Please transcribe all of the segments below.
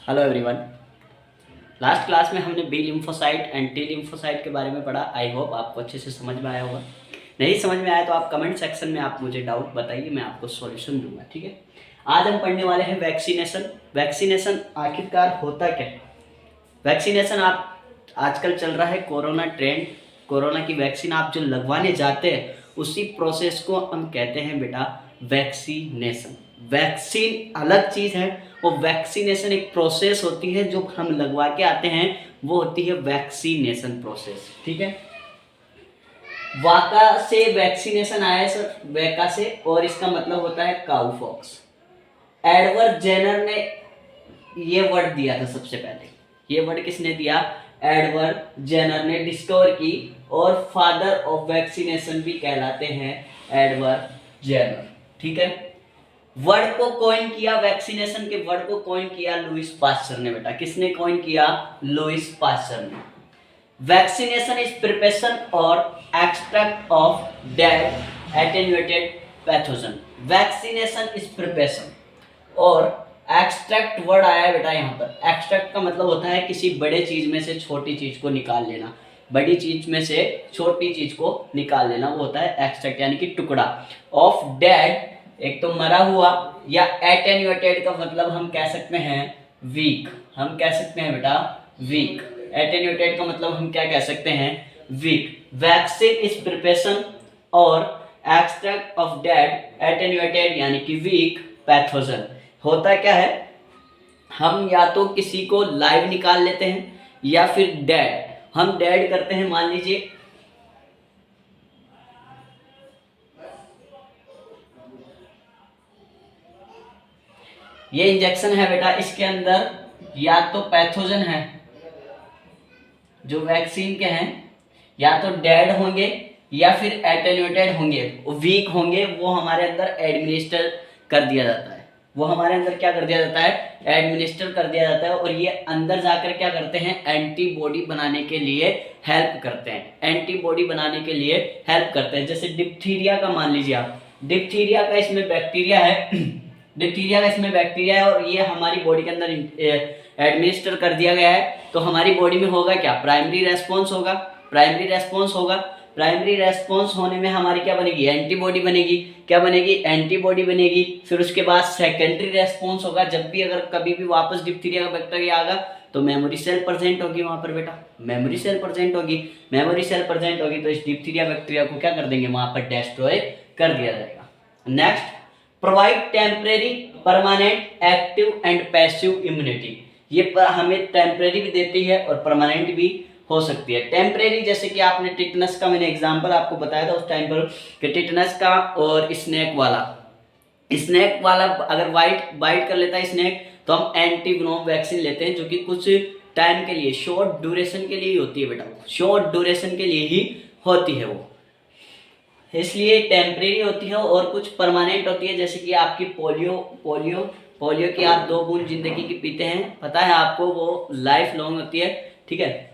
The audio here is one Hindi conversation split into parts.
Hello everyone. लास्ट क्लास में हमने B lymphocyte and T lymphocyte के बारे में पढ़ा। आई होप आपको अच्छे से समझ में आया होगा। नहीं समझ में आया तो आप कमेंट सेक्शन में आप मुझे डाउट बताइए, मैं आपको सॉल्यूशन दूंगा। ठीक है, आज हम पढ़ने वाले हैं वैक्सीनेशन। वैक्सीनेशन आखिरकार होता क्या है? वैक्सीनेशन आप आजकल चल रहा है कोरोना ट्रेंड, कोरोना की वैक्सीन आप जो लगवाने जाते हैं उसी प्रोसेस को हम कहते हैं बेटा वैक्सीनेशन। वैक्सीन अलग चीज़ है और वैक्सीनेशन एक प्रोसेस होती है जो हम लगवा के आते हैं, वो होती है वैक्सीनेशन प्रोसेस। ठीक है, वाका से वैक्सीनेशन आया है सर, वैका से, और इसका मतलब होता है काउफॉक्स। एडवर्ड जेनर ने ये वर्ड दिया था सबसे पहले। ये वर्ड किसने दिया? एडवर्ड जेनर ने डिस्कवर की, और फादर ऑफ वैक्सीनेशन भी कहलाते हैं एडवर्ड जेनर। ठीक है, वर्ड को कॉइन किया, वैक्सीनेशन के वर्ड को कॉइन किया लुइस पास्चर ने। बेटा किसने कॉइन किया? लुइस पास्चर ने। वैक्सीनेशन इज प्रिपरेशन और extract of dead attenuated pathogen. Vaccination is preparation और एक्सट्रैक्ट वर्ड आया है बेटा यहाँ पर। एक्सट्रैक्ट का मतलब होता है किसी बड़े चीज में से छोटी चीज को निकाल लेना, बड़ी चीज में से छोटी चीज को निकाल लेना, वो होता है एक्सट्रैक्ट, यानी कि टुकड़ा। ऑफ डेड, एक तो मरा हुआ, या एटेन्यूएटेड का मतलब हम कह सकते हैं वीक। हम कह सकते हैं बेटा वीक। एटेन्यूएटेड का मतलब हम क्या कह सकते हैं? वीक। वैक्सीन इज प्रिपरेशन और एक्सट्रैक्ट ऑफ डेड एटेन्यूएटेड यानी कि वीक पैथोजन। होता क्या है, हम या तो किसी को लाइव निकाल लेते हैं या फिर डेड। हम डेड करते हैं, मान लीजिए ये इंजेक्शन है बेटा, इसके अंदर या तो पैथोजन है जो वैक्सीन के हैं, या तो डेड होंगे या फिर एटेन्यूएटेड होंगे, वीक होंगे, वो हमारे अंदर एडमिनिस्टर कर दिया जाता है। वो हमारे अंदर क्या कर दिया जाता है? एडमिनिस्टर कर दिया जाता है, और ये अंदर जाकर क्या करते हैं? एंटीबॉडी बनाने के लिए हेल्प करते हैं। एंटीबॉडी बनाने के लिए हेल्प करते हैं। जैसे डिप्थीरिया का मान लीजिए आप, डिप्थीरिया का इसमें बैक्टीरिया है डिप्थीरिया का इसमें बैक्टीरिया है, और ये हमारी बॉडी के अंदर एडमिनिस्टर कर दिया गया है, तो हमारी बॉडी में होगा क्या? प्राइमरी रेस्पॉन्स होगा। प्राइमरी रेस्पॉन्स होगा। प्राइमरी रेस्पॉन्स होने में हमारी क्या बनेगी? एंटीबॉडी बनेगी। क्या बनेगी? एंटीबॉडी बनेगी। फिर उसके बाद सेकेंडरी रेस्पॉन्स होगा। जब भी अगर कभी भी वापस डिप्थीरिया का बैक्टीरिया आएगा तो मेमोरी सेल प्रेजेंट होगी वहां पर बेटा, मेमोरी सेल प्रेजेंट होगी। मेमोरी सेल प्रेजेंट होगी तो इस डिप्थीरिया बैक्टीरिया को क्या कर देंगे? वहां पर डिस्ट्रॉय कर दिया जाएगा। Next, provide temporary, permanent, active and passive immunity. ये हमें टेम्परेरी भी देती है और परमानेंट भी हो सकती है। टेम्परेरी जैसे कि आपने टिटनस का मैंने एग्जांपल आपको बताया था उस टाइम पर कि टिटनस का और स्नेक वाला अगर बाइट कर लेता है स्नेक तो हम एंटीवेनोम वैक्सीन लेते हैं, जो कि कुछ टाइम के लिए, शॉर्ट ड्यूरेशन के लिए ही होती है बेटा, शॉर्ट ड्यूरेशन के लिए ही होती है वो, इसलिए टेम्परेरी होती है। और कुछ परमानेंट होती है, जैसे कि आपकी पोलियो की आप 2 बूंद जिंदगी की पीते हैं, पता है आपको, वो लाइफ लॉन्ग होती है। ठीक है,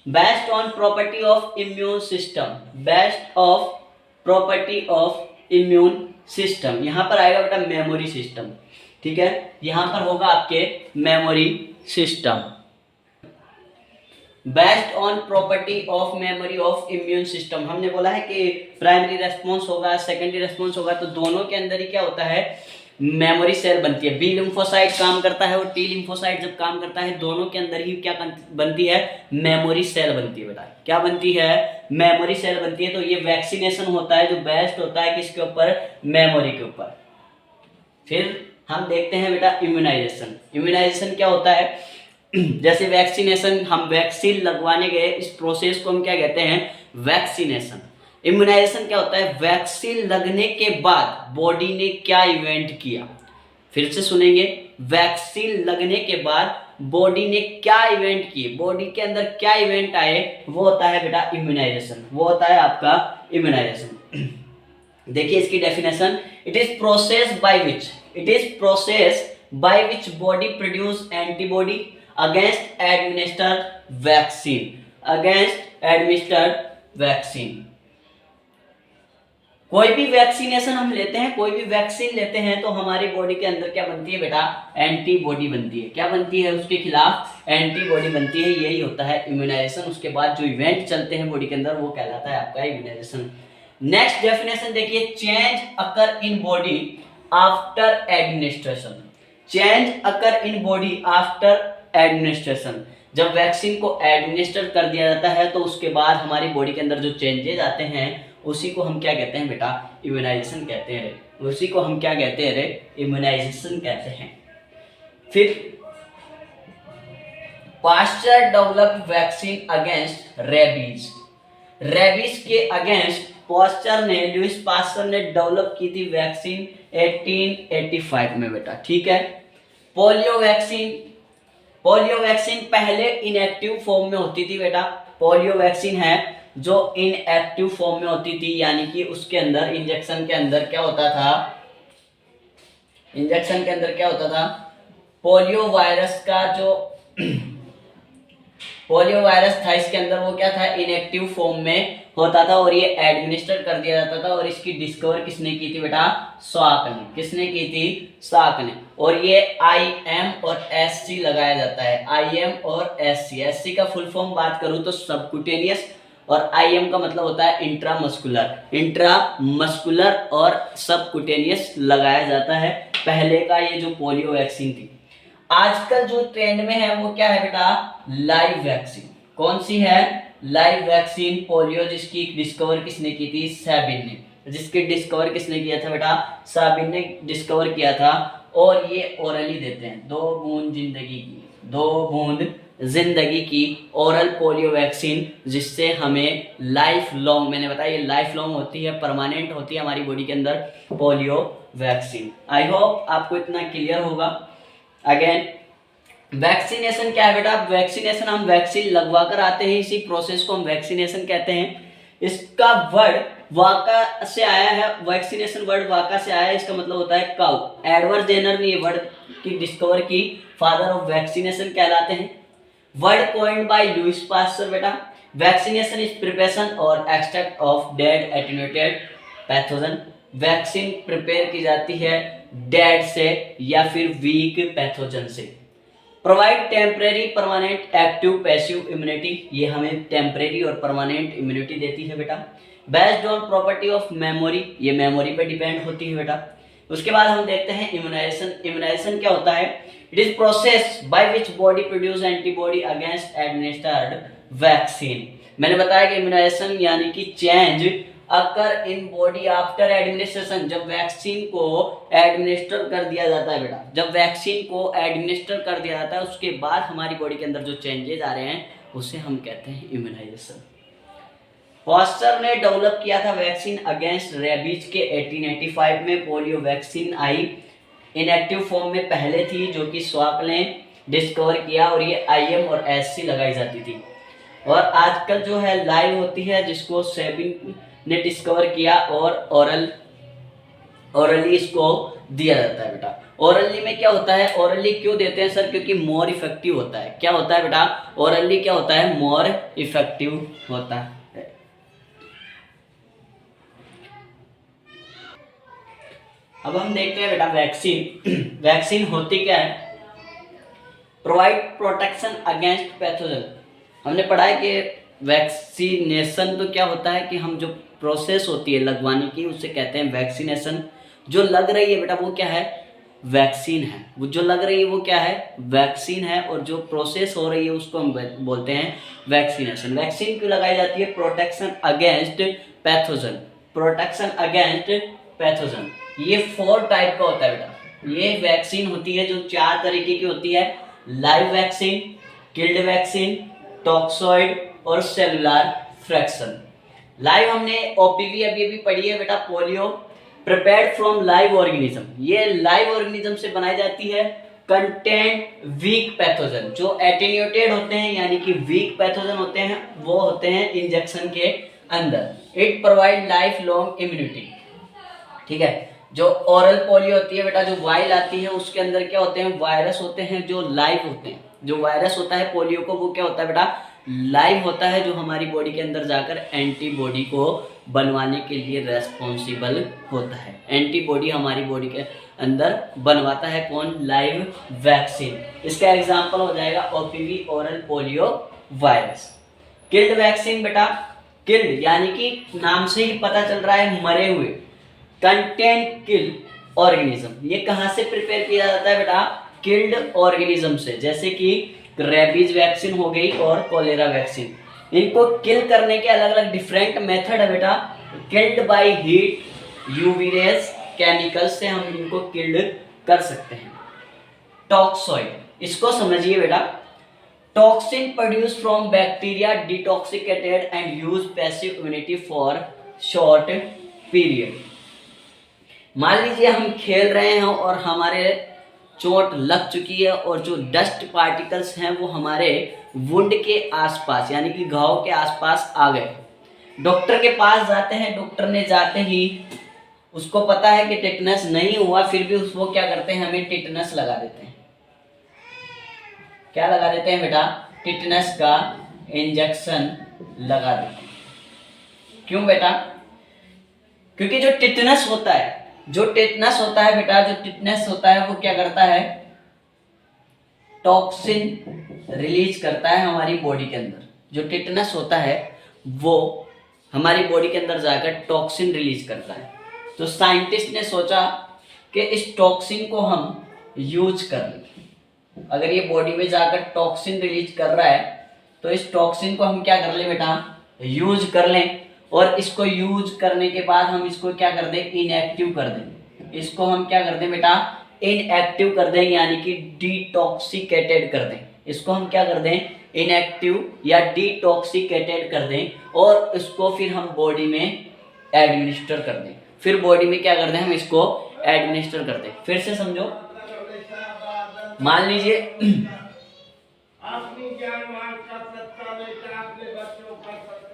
based on property of immune system, based of property of immune system, यहां पर आएगा बेटा मेमोरी सिस्टम। ठीक है, यहां पर होगा आपके memory system. Based on property of memory of immune system, हमने बोला है कि प्राइमरी रेस्पॉन्स होगा, सेकेंडरी रेस्पॉन्स होगा, तो दोनों के अंदर ही क्या होता है? मेमोरी सेल बनती है। बी लिम्फोसाइट काम करता है और टी लिम्फोसाइट जब काम करता है, दोनों के अंदर ही क्या बनती है? मेमोरी सेल बनती है बेटा। क्या बनती है? मेमोरी सेल बनती है। तो ये वैक्सीनेशन होता है जो बेस्ड होता है किसके ऊपर? मेमोरी के ऊपर। फिर हम देखते हैं बेटा इम्यूनाइजेशन। इम्यूनाइजेशन क्या होता है? जैसे वैक्सीनेशन, हम वैक्सीन लगवाने गए, इस प्रोसेस को हम क्या कहते हैं? वैक्सीनेशन। इम्यूनाइजेशन क्या होता है? वैक्सीन लगने के बाद बॉडी ने क्या इवेंट किया? फिर से सुनेंगे, वैक्सीन लगने के बाद बॉडी ने क्या इवेंट किए, बॉडी के अंदर क्या इवेंट आए, वो होता है बेटा इम्यूनाइजेशन, वो होता है आपका इम्यूनाइजेशन। देखिए इसकी definition, it is process by which body produce antibody against administered vaccine, कोई भी वैक्सीनेशन हम लेते हैं, कोई भी वैक्सीन लेते हैं तो हमारी बॉडी के अंदर क्या बनती है बेटा, एंटीबॉडी बनती है। क्या बनती है, उसके खिलाफ एंटीबॉडी बनती है। यही होता है इम्यूनाइजेशन। उसके बाद जो इवेंट चलते हैं बॉडी के अंदर वो कहलाता है आपका इम्यूनाइजेशन। नेक्स्ट डेफिनेशन देखिए, change occur in body after administration. Change occur in body after administration. जब वैक्सीन को एडमिनिस्टर कर दिया जाता है तो उसके बाद हमारी बॉडी के अंदर जो चेंजेस आते हैं उसी को हम क्या कहते हैं बेटा, इम्यूनाइजेशन कहते हैं रे। उसी को हम क्या कहते हैं रे, इम्यूनाइजेशन कहते हैं। फिर Pasteur developed vaccine against rabies. Rabies के अगेंस्ट पास्चर ने, लुईस पास्चर ने डेवलप की थी वैक्सीन 1885 में बेटा, ठीक है। पोलियो वैक्सीन, पोलियो वैक्सीन पहले इनएक्टिव फॉर्म में होती थी बेटा। पोलियो वैक्सीन है जो इनएक्टिव फॉर्म में होती थी, यानी कि उसके अंदर इंजेक्शन के अंदर क्या होता था, इंजेक्शन के अंदर क्या होता था, पोलियो वायरस का जो पोलियो वायरस था इसके अंदर वो क्या था, इनएक्टिव फॉर्म में होता था और ये एडमिनिस्टर कर दिया जाता था। और इसकी डिस्कवर किसने की थी बेटा, साक ने। किसने की थी, साक ने। और ये IM और SC लगाया जाता है, IM और SC। SC का फुल फॉर्म बात करूं तो सबक्यूटेनियस, और IM का मतलब होता है इंट्रामस्कुलर। इंट्रामस्कुलर और सबक्यूटेनियस लगाया जाता है। पहले का ये जो पोलियो वैक्सीन थी। आजकल जो ट्रेंड में है वो क्या है बेटा, लाइव वैक्सीन। कौन सी है, लाइव वैक्सीन पोलियो, जिसकी डिस्कवर किसने की थी, साबिन ने। जिसकी डिस्कवर किसने किया था बेटा, साबिन ने डिस्कवर किया था। और ये ओरली देते हैं, 2 बूंद जिंदगी की, 2 बूंद जिंदगी की ओरल पोलियो वैक्सीन, जिससे हमें लाइफ लॉन्ग, मैंने बताया ये लाइफ लॉन्ग होती है, परमानेंट होती है हमारी बॉडी के अंदर पोलियो वैक्सीन। आई होप आपको इतना क्लियर होगा। अगेन वैक्सीनेशन क्या है बेटा, वैक्सीनेशन हम वैक्सीन लगवा कर आते हैं, इसी प्रोसेस को हम वैक्सीनेशन कहते हैं। इसका वर्ड वाका से आया है, वैक्सीनेशन वर्ड वाका से आया है, इसका मतलब होता है काउ। एडवर्ड जेनर ने ये वर्ड की डिस्कवर की, फादर ऑफ वैक्सीनेशन कहलाते हैं। Word coined bye Lewis pasture बेटा। वैक्सीनेशन इज प्रिपरेशन और extract of dead attenuated pathogen. Vaccine prepare की जाती है डेड से या फिर वीक पैथोजन से। Provide temporary permanent active passive immunity, ये हमें टेम्परेरी और परमानेंट इम्यूनिटी देती है बेटा। Based on property of memory, ये मेमोरी पे डिपेंड होती है बेटा। उसके बाद हम देखते हैं इम्यूनाइजेशन। इम्यूनाइजेशन क्या होता है, it is process by which body produce antibody against administered vaccine. मैंने बताया कि इम्यूनाइजेशन यानी कि change occur in body after administration. जब वैक्सीन को एडमिनिस्टर कर दिया जाता है बेटा, जब वैक्सीन को एडमिनिस्टर कर दिया जाता है उसके बाद हमारी बॉडी के अंदर जो चेंजेस आ रहे हैं उसे हम कहते हैं इम्यूनाइजेशन। पास्चर ने डेवलप किया था वैक्सीन अगेंस्ट रेबीज के 1885 में। पोलियो वैक्सीन आई इनएक्टिव फॉर्म में पहले थी, जो कि स्वाक ने डिस्कवर किया, और ये IM और SC लगाई जाती थी। और आजकल जो है लाइव होती है, जिसको सेबिन ने डिस्कवर किया, और ओरली इसको दिया जाता है बेटा। ओरली में क्या होता है, ओरली क्यों देते हैं सर, क्योंकि मोर इफेक्टिव होता है। क्या होता है बेटा, ओरली क्या होता है, मोर इफेक्टिव होता है। अब हम देखते हैं बेटा वैक्सीन। वैक्सीन होती क्या है, प्रोवाइड प्रोटेक्शन अगेंस्ट पैथोजन। हमने पढ़ा है कि वैक्सीनेशन तो क्या होता है कि हम जो प्रोसेस होती है लगवाने की उसे कहते हैं वैक्सीनेशन। जो लग रही है बेटा वो क्या है, वैक्सीन है। वो जो लग रही है वो क्या है, वैक्सीन है। और जो प्रोसेस हो रही है उसको हम बोलते हैं वैक्सीनेशन। वैक्सीन क्यों लगाई जाती है, protection against pathogen. Protection against pathogen ये 4 टाइप का होता है बेटा। ये वैक्सीन होती है जो 4 तरीके की होती है, live vaccine, killed vaccine, toxoid और सेलुलर फ्रैक्शन। लाइव हमने OPV अभी पढ़ी है बेटा, polio prepared from live organism. ये लाइव ऑर्गेनिज्म से बनाई जाती है। कंटेंट वीक पैथोजन, जो एटेन्यूएटेड होते हैं यानी कि वीक पैथोजन होते हैं, वो होते हैं इंजेक्शन के अंदर। It provide life long immunity, ठीक है। जो ओरल पोलियो होती है बेटा, जो वाइल आती है उसके अंदर क्या होते हैं, वायरस होते हैं जो लाइव होते हैं। जो वायरस होता है पोलियो को वो क्या होता है बेटा, लाइव होता है, जो हमारी बॉडी के अंदर जाकर एंटीबॉडी को बनवाने के लिए रेस्पॉन्सिबल होता है। एंटीबॉडी हमारी बॉडी के अंदर बनवाता है कौन? Live vaccine. इसका एग्जाम्पल हो जाएगा OPV oral polio virus. Killed vaccine बेटा, किल्ड यानी कि नाम से ही पता चल रहा है मरे हुए, कंटेन किल ऑर्गेनिज्म। ये कहाँ से प्रिपेयर किया जाता है बेटा? किल्ड ऑर्गेनिज्म से, जैसे कि रेबीज वैक्सीन हो गई और कोलेरा वैक्सीन। इनको किल करने के अलग अलग डिफरेंट मेथड है बेटा। Killed by heat, UV rays, chemical से हम इनको किल्ड कर सकते हैं। टॉक्सॉइड, इसको समझिए बेटा। Toxin produce from bacteria detoxicated and use passive immunity for short period. मान लीजिए हम खेल रहे हैं और हमारे चोट लग चुकी है और जो डस्ट पार्टिकल्स हैं वो हमारे वुंड के आसपास यानी कि घाव के आसपास आ गए। डॉक्टर के पास जाते हैं, डॉक्टर ने जाते ही उसको पता है कि टिटनस नहीं हुआ, फिर भी उसको क्या करते हैं? हमें टिटनस लगा देते हैं। क्या लगा देते हैं बेटा? टिटनस का इंजेक्शन लगा देते हैं। क्यों बेटा? क्योंकि जो टिटनस होता है बेटा, जो टिटनस होता है वो क्या करता है? टॉक्सिन रिलीज करता है हमारी बॉडी के अंदर। जो टिटनस होता है वो हमारी बॉडी के अंदर जाकर टॉक्सिन रिलीज करता है। तो साइंटिस्ट ने सोचा कि इस टॉक्सिन को हम यूज कर लें। अगर ये बॉडी में जाकर टॉक्सिन रिलीज कर रहा है तो इस टॉक्सिन को हम क्या कर लें बेटा? यूज कर लें। और इसको यूज करने के बाद हम इसको क्या कर दें? इनएक्टिव कर दें। इसको हम क्या कर दें बेटा? इनएक्टिव कर दें, यानी कि डिटॉक्सिकेटेड कर दें। इसको हम क्या कर दें? इनएक्टिव या डिटॉक्सिकेटेड कर दें और इसको फिर हम बॉडी में एडमिनिस्टर कर दें। फिर बॉडी में क्या कर दें? हम इसको एडमिनिस्टर कर दें। फिर से समझो, मान लीजिए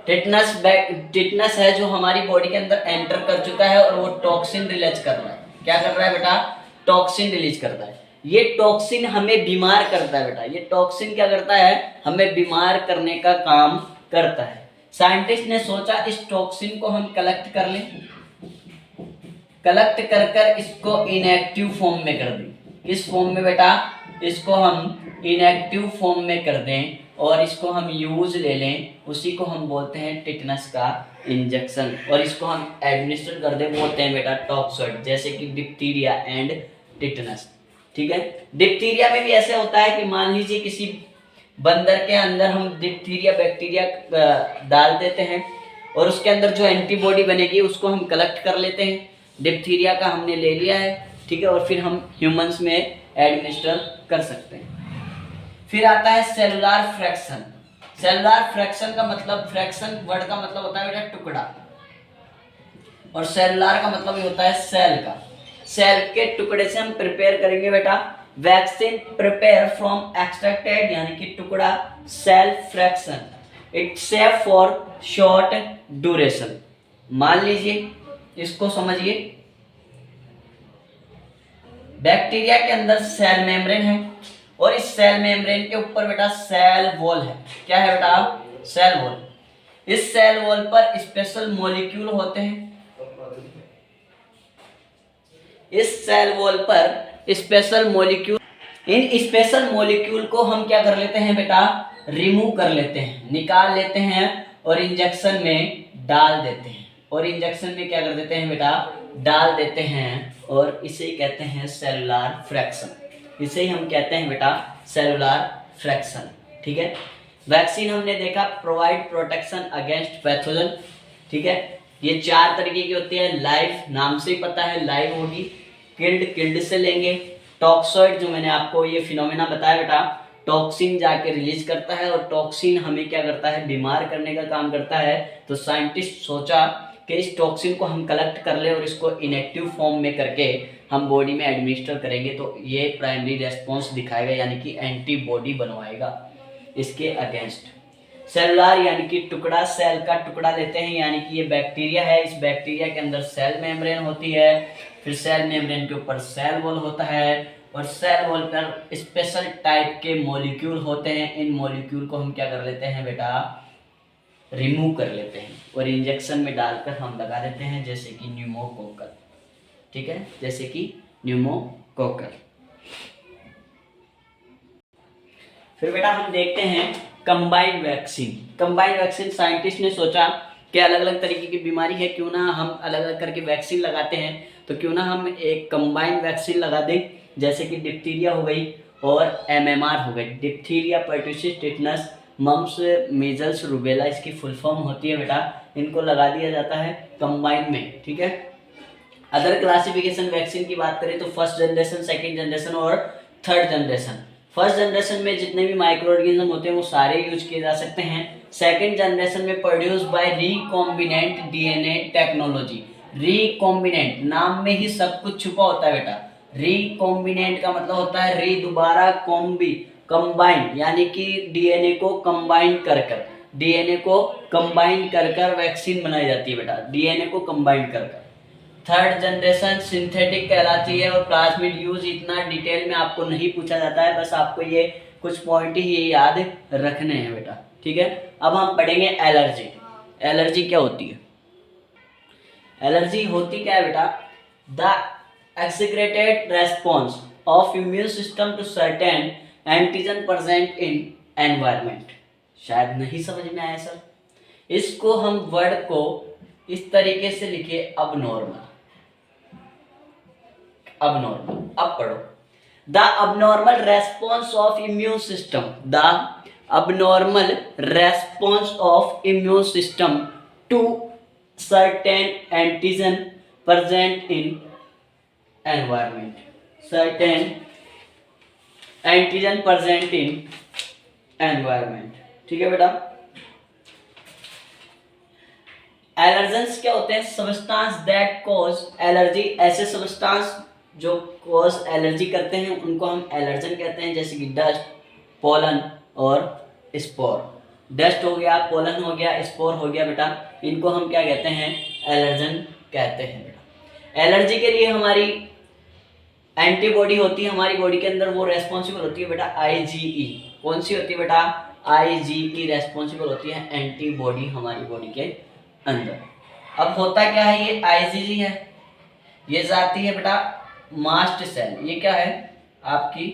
टिटनस है जो हमारी बॉडी के अंदर एंटर कर चुका है और वो टॉक्सिन रिलीज कर रहा है। क्या कर रहा है बेटा? टॉक्सिन रिलीज करता है। ये टॉक्सिन हमें बीमार करता है बेटा। ये टॉक्सिन क्या करता है? हमें बीमार करने का काम करता है। साइंटिस्ट ने सोचा इस टॉक्सिन को हम कलेक्ट कर लें, कलेक्ट कर कर इसको इनएक्टिव फॉर्म में कर दें। किस फॉर्म में बेटा? इसको हम इनएक्टिव फॉर्म में कर दें और इसको हम यूज ले लें। उसी को हम बोलते हैं टिटनस का इंजेक्शन और इसको हम एडमिनिस्टर कर दें, बोलते हैं बेटा टॉक्सॉइड, जैसे कि डिप्थीरिया एंड टिटनस। ठीक है। डिप्थीरिया में भी ऐसे होता है कि मान लीजिए किसी बंदर के अंदर हम डिप्थीरिया बैक्टीरिया डाल देते हैं और उसके अंदर जो एंटीबॉडी बनेगी उसको हम कलेक्ट कर लेते हैं। डिप्थीरिया का हमने ले लिया है, ठीक है, और फिर हम ह्यूमंस में एडमिनिस्टर कर सकते हैं। फिर आता है सेलुलर फ्रैक्शन। सेलुलर फ्रैक्शन का मतलब, फ्रैक्शन वर्ड का मतलब होता है बेटा टुकड़ा, और सेलुलर का मतलब ये होता है सेल का। सेल के टुकड़े से हम प्रिपेयर करेंगे बेटा वैक्सीन, प्रिपेयर फ्रॉम एक्सट्रैक्टेड यानी कि टुकड़ा cell fraction. It's safe for short duration. मान लीजिए, इसको समझिए, बैक्टीरिया के अंदर सेल मेम्ब्रेन है और इस सेल मेम्ब्रेन के ऊपर बेटा सेल वॉल है। क्या है बेटा? Cell wall. इस सेल वॉल पर स्पेशल मॉलिक्यूल होते हैं। इस सेल वॉल पर स्पेशल मॉलिक्यूल, इन स्पेशल मॉलिक्यूल को हम क्या कर लेते हैं बेटा? रिमूव कर लेते हैं, निकाल लेते हैं और इंजेक्शन में डाल देते हैं। और इंजेक्शन में क्या कर देते हैं बेटा? डाल देते हैं और इसे कहते हैं सेलुलर फ्रैक्शन। इसे ही हम कहते हैं बेटा सेलुलर फ्रैक्शन। ठीक है। वैक्सीन हमने देखा प्रोवाइड प्रोटेक्शन अगेंस्ट पैथोजन। ठीक है। ये 4 तरीके की होती है। लाइव, नाम से ही पता है लाइव होगी। किल्ड से लेंगे। टॉक्सॉइड, जो मैंने आपको ये फिनोमेना बताया बेटा, टॉक्सिन जाके रिलीज करता है और टॉक्सिन हमें क्या करता है? बीमार करने का काम करता है। तो साइंटिस्ट सोचा कि इस टॉक्सिन को हम कलेक्ट कर ले और इसको इनएक्टिव फॉर्म में करके हम बॉडी में एडमिनिस्टर करेंगे तो ये प्राइमरी रेस्पॉन्स दिखाएगा, यानी कि एंटीबॉडी बनवाएगा इसके अगेंस्ट। सेलुलर यानी कि टुकड़ा, सेल का टुकड़ा लेते हैं, यानी कि ये बैक्टीरिया है। इस बैक्टीरिया के अंदर सेल मेम्ब्रेन होती है, फिर सेल मेम्ब्रेन के ऊपर सेल वॉल होता है और सेल वॉल पर स्पेशल टाइप के मॉलिक्यूल होते हैं। इन मॉलिक्यूल को हम क्या कर लेते हैं बेटा? रिमूव कर लेते हैं और इंजेक्शन में डालकर हम लगा देते हैं, जैसे कि न्यूमोकोकल, ठीक है, जैसे कि न्यूमोकोकल। फिर बेटा हम देखते हैं combined vaccine. Combined vaccine scientist ने सोचा कि अलग अलग तरीके की बीमारी है, क्यों ना हम अलग अलग करके वैक्सीन लगाते हैं, तो क्यों ना हम एक कंबाइंड वैक्सीन लगा दें, जैसे कि डिप्थीरिया हो गई और एमएमआर हो गई। Diphtheria, pertussis, tetanus, mumps, measles, rubella इसकी फुल फॉर्म होती है बेटा। इनको लगा दिया जाता है कंबाइंड में, ठीक है। अदर क्लासिफिकेशन वैक्सीन की बात करें तो फर्स्ट जनरेशन, सेकेंड जनरेशन और थर्ड जनरेशन। फर्स्ट जनरेशन में जितने भी माइक्रो ऑर्गेनिज्म होते हैं वो सारे यूज किए जा सकते हैं। सेकेंड जनरेशन में produce by recombinant DNA technology. Recombinant, नाम में ही सब कुछ छुपा होता है बेटा। रिकॉम्बिनेंट का मतलब होता है री, दोबारा, कंबाइन, यानी कि डीएनए को कंबाइन कर डीएनए को कंबाइन कर वैक्सीन बनाई जाती है बेटा, डीएनए को कंबाइन कर। थर्ड जनरेशन सिंथेटिक कहलाती है और प्लाज्मिड यूज इतना डिटेल में आपको नहीं पूछा जाता है, बस आपको ये कुछ पॉइंट ही याद रखने हैं बेटा, ठीक है। अब हम पढ़ेंगे एलर्जी। एलर्जी क्या होती है? एलर्जी होती क्या है बेटा? The exaggerated response of immune system to certain antigen present in environment. शायद नहीं समझ में आया सर। इसको हम वर्ड को इस तरीके से लिखे, अब नॉर्मल। अब पढ़ो, the abnormal response of immune system, the abnormal response of immune system to certain antigen present in environment. Certain antigen present in environment, ठीक है बेटा। एलर्जेंस क्या होते हैं? Substance that cause allergy. ऐसे सब्सटेंस जो कॉज एलर्जी करते हैं उनको हम एलर्जन कहते हैं, जैसे कि डस्ट, पोलन और स्पोर। डस्ट हो गया, पोलन हो गया, स्पोर हो गया बेटा, इनको हम क्या कहते हैं? एलर्जन कहते हैं बेटा। एलर्जी के लिए हमारी एंटीबॉडी होती है हमारी बॉडी के अंदर, वो रेस्पॉन्सिबल होती है बेटा आईजीई। कौन सी होती है बेटा? आईजीई रेस्पॉन्सिबल होती है एंटीबॉडी हमारी बॉडी के अंदर। अब होता क्या है? ये आईजीजी है, ये जाती है बेटा मास्ट सेल। ये क्या है? आपकी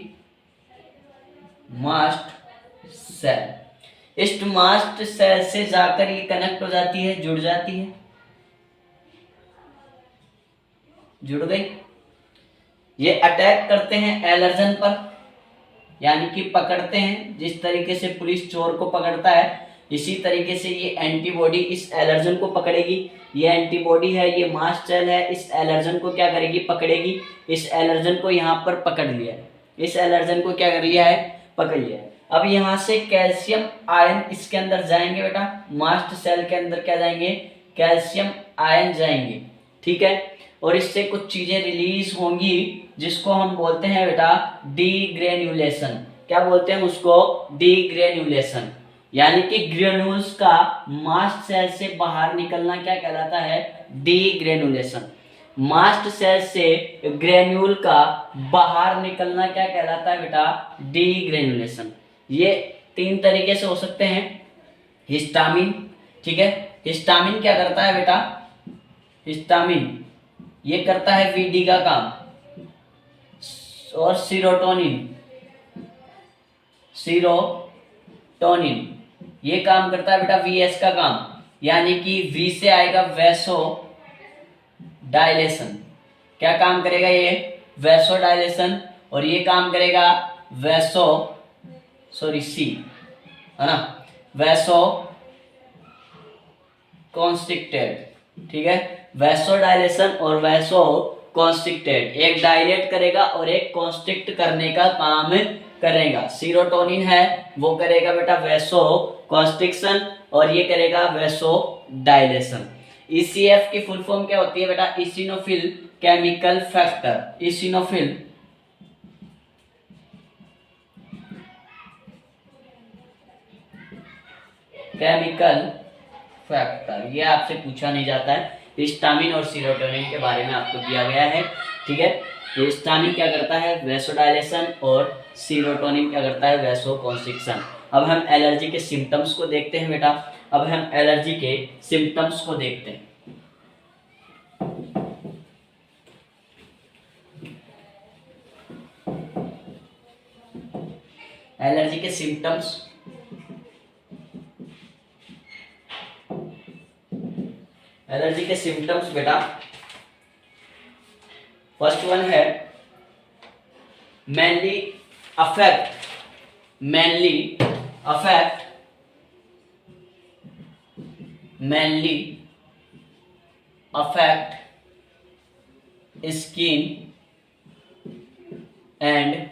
मास्ट सेल। इस मास्ट सेल से जाकर ये कनेक्ट हो जाती है, जुड़ जाती है, जुड़ गई। ये अटैक करते हैं एलर्जन पर, यानी कि पकड़ते हैं। जिस तरीके से पुलिस चोर को पकड़ता है, इसी तरीके से ये एंटीबॉडी इस एलर्जन को पकड़ेगी। ये एंटीबॉडी है, ये मास्ट सेल है, इस एलर्जन को क्या करेगी? पकड़ेगी। इस एलर्जन को यहाँ पर पकड़ लिया है, इस एलर्जन को क्या कर लिया है? पकड़ लिया है। अब यहाँ से कैल्शियम आयन इसके अंदर जाएंगे बेटा, मास्ट सेल के अंदर क्या जाएंगे? कैल्शियम आयन जाएंगे, ठीक है। और इससे कुछ चीजें रिलीज होंगी जिसको हम बोलते हैं बेटा डीग्रेन्युलेशन। क्या बोलते हैं उसको? डीग्रेन्युलेशन। यानी कि ग्रेन्यूल्स का मास्ट सेल से बाहर निकलना क्या कहलाता है? डीग्रेन्युलेशन। मास्ट सेल से ग्रेन्यूल का बाहर निकलना क्या कहलाता है बेटा? डीग्रेन्युलेशन। ये तीन तरीके से हो सकते हैं। हिस्टामिन, ठीक है, हिस्टामिन क्या करता है बेटा? हिस्टामिन ये करता है वीडी का काम। और सीरोटोनिन ये काम करता है बेटा वीएस का काम, यानी कि वी से आएगा वैसो डायलेशन। क्या काम करेगा ये? Vaso dilation. और ये काम करेगा वैसो सी, है ना, वैसो कॉन्स्ट्रिक्टेड, ठीक है। वैसो डायलेशन और वैसो कॉन्स्ट्रिक्टेड, एक डायलेट करेगा और एक कॉन्स्ट्रिक्ट करने का काम करेगा। सीरोटोनिन है वो करेगा बेटा वैसो कॉन्स्ट्रिक्शन और ये करेगा वैसो डायलेशन। ईसीएफ की फुल फॉर्म क्या होती है बेटा? Eosinophil chemical factor. Eosinophil chemical factor, ये आपसे पूछा नहीं जाता है। हिस्टामिन और सीरोटोनिन के बारे में आपको दिया गया है, ठीक है। हिस्टामिन क्या करता है? वैसोडाइलेशन और सीरोटोनिन क्या करता है, वैसोकॉन्स्ट्रिक्शन। अब हम एलर्जी के सिम्टम्स को देखते हैं बेटा। अब हम एलर्जी के सिम्टम्स को देखते हैं। एलर्जी के सिम्टम्स, एलर्जी के सिम्टम्स बेटा, फर्स्ट वन है mainly affect skin and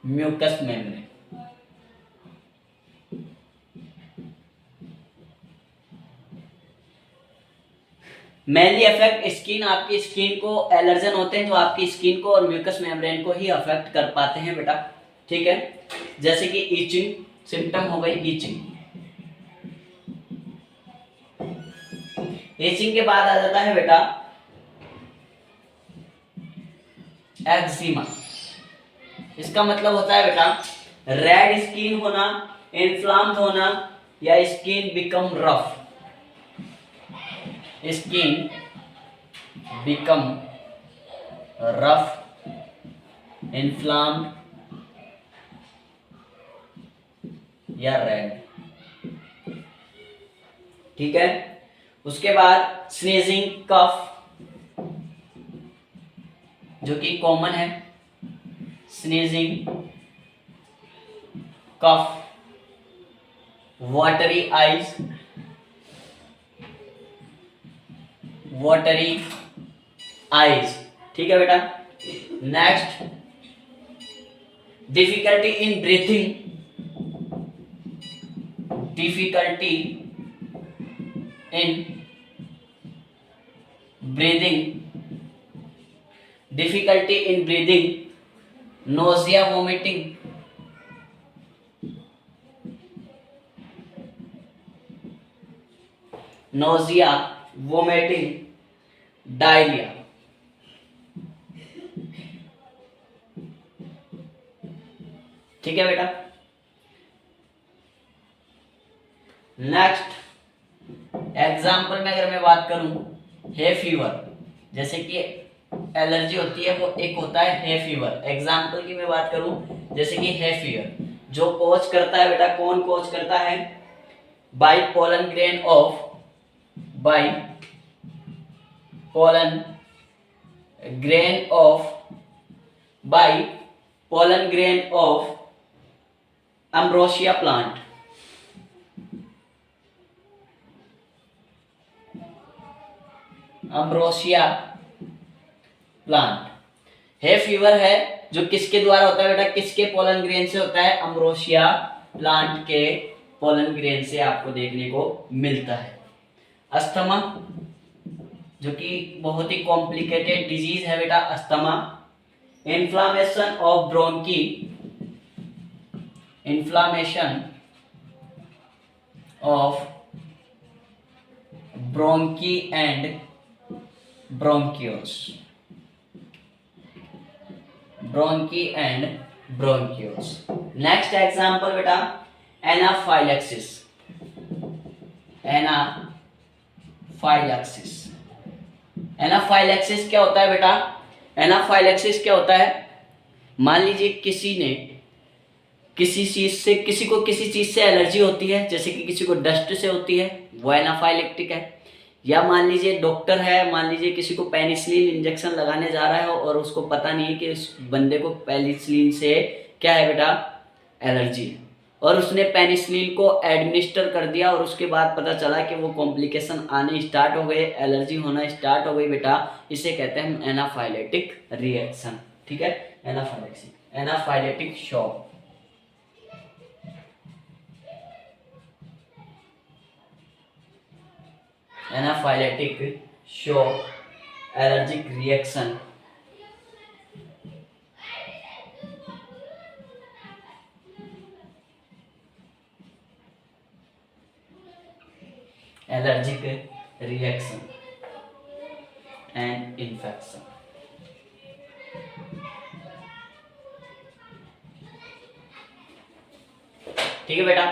mucous membrane। Mainly affect skin, आपकी स्किन को एलर्जन होते हैं जो आपकी स्किन को और म्यूकस मेम्ब्रेन को ही अफेक्ट कर पाते हैं बेटा, ठीक है। जैसे कि ईचिंग सिम्टम हो गई, ईचिंग के बाद आ जाता है बेटा एक्जिमा। इसका मतलब होता है बेटा रेड स्किन होना, इन्फ्लाम्ड होना या skin become rough, skin become rough, inflamed या रेड, ठीक है। उसके बाद स्नीजिंग, कफ जो कि कॉमन है, स्नीजिंग, कफ, वाटरी आईज, ठीक है बेटा। Next difficulty in breathing, difficulty in breathing, nausea, vomiting, diarrhoea, ठीक है बेटा। नेक्स्ट एग्जाम्पल में अगर मैं बात करूं, हे फीवर, जैसे कि एलर्जी होती है वो एक होता है हे फीवर। एग्जाम्पल की मैं बात करूं, जैसे कि हे फीवर जो कोच करता है बेटा, कौन कोच करता है, by pollen grain of ambrosia plant, hay fever है जो किसके द्वारा होता है बेटा, किसके पोलन ग्रेन से होता है, अम्ब्रोसिया प्लांट के पोलन ग्रेन से आपको देखने को मिलता है। अस्थमा जो कि बहुत ही कॉम्प्लिकेटेड डिजीज है बेटा, asthma. Inflammation of bronchi and bronchioles. Next example बेटा एनाफाइलेक्सिस। एनाफाइलेक्सिस क्या होता है बेटा, एनाफाइलेक्सिस क्या होता है, मान लीजिए किसी ने किसी को किसी चीज से एलर्जी होती है, जैसे कि किसी को डस्ट से होती है, वो एनाफाइलेक्टिक है। या मान लीजिए डॉक्टर है, मान लीजिए किसी को पेनिसिलिन इंजेक्शन लगाने जा रहा है और उसको पता नहीं है कि उस बंदे को पेनिसिलिन से क्या है बेटा, एलर्जी है, और उसने पेनिसिलिन को एडमिनिस्टर कर दिया और उसके बाद पता चला कि वो कॉम्प्लिकेशन आने स्टार्ट हो गए, एलर्जी होना स्टार्ट हो गई बेटा, इसे कहते हैं हम एनाफाइलेटिक रिएक्शन, ठीक है। Anaphylactic shock. Anaphylactic shock, allergic reaction, and infection. ठीक है बेटा,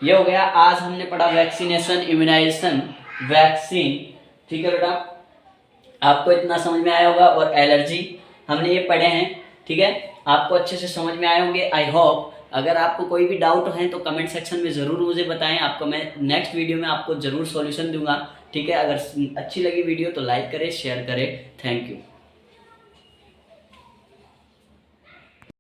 ये हो गया। आज हमने पढ़ा वैक्सीनेशन, इम्यूनाइजेशन, वैक्सीन। ठीक है बेटा, आपको इतना समझ में आया होगा। और एलर्जी हमने ये पढ़े हैं। ठीक है, आपको अच्छे से समझ में आए होंगे आई होप। अगर आपको कोई भी डाउट है तो कमेंट सेक्शन में ज़रूर मुझे बताएं, आपको मैं नेक्स्ट वीडियो में आपको ज़रूर सॉल्यूशन दूंगा। ठीक है, अगर अच्छी लगी वीडियो तो लाइक करें, शेयर करें। Thank you.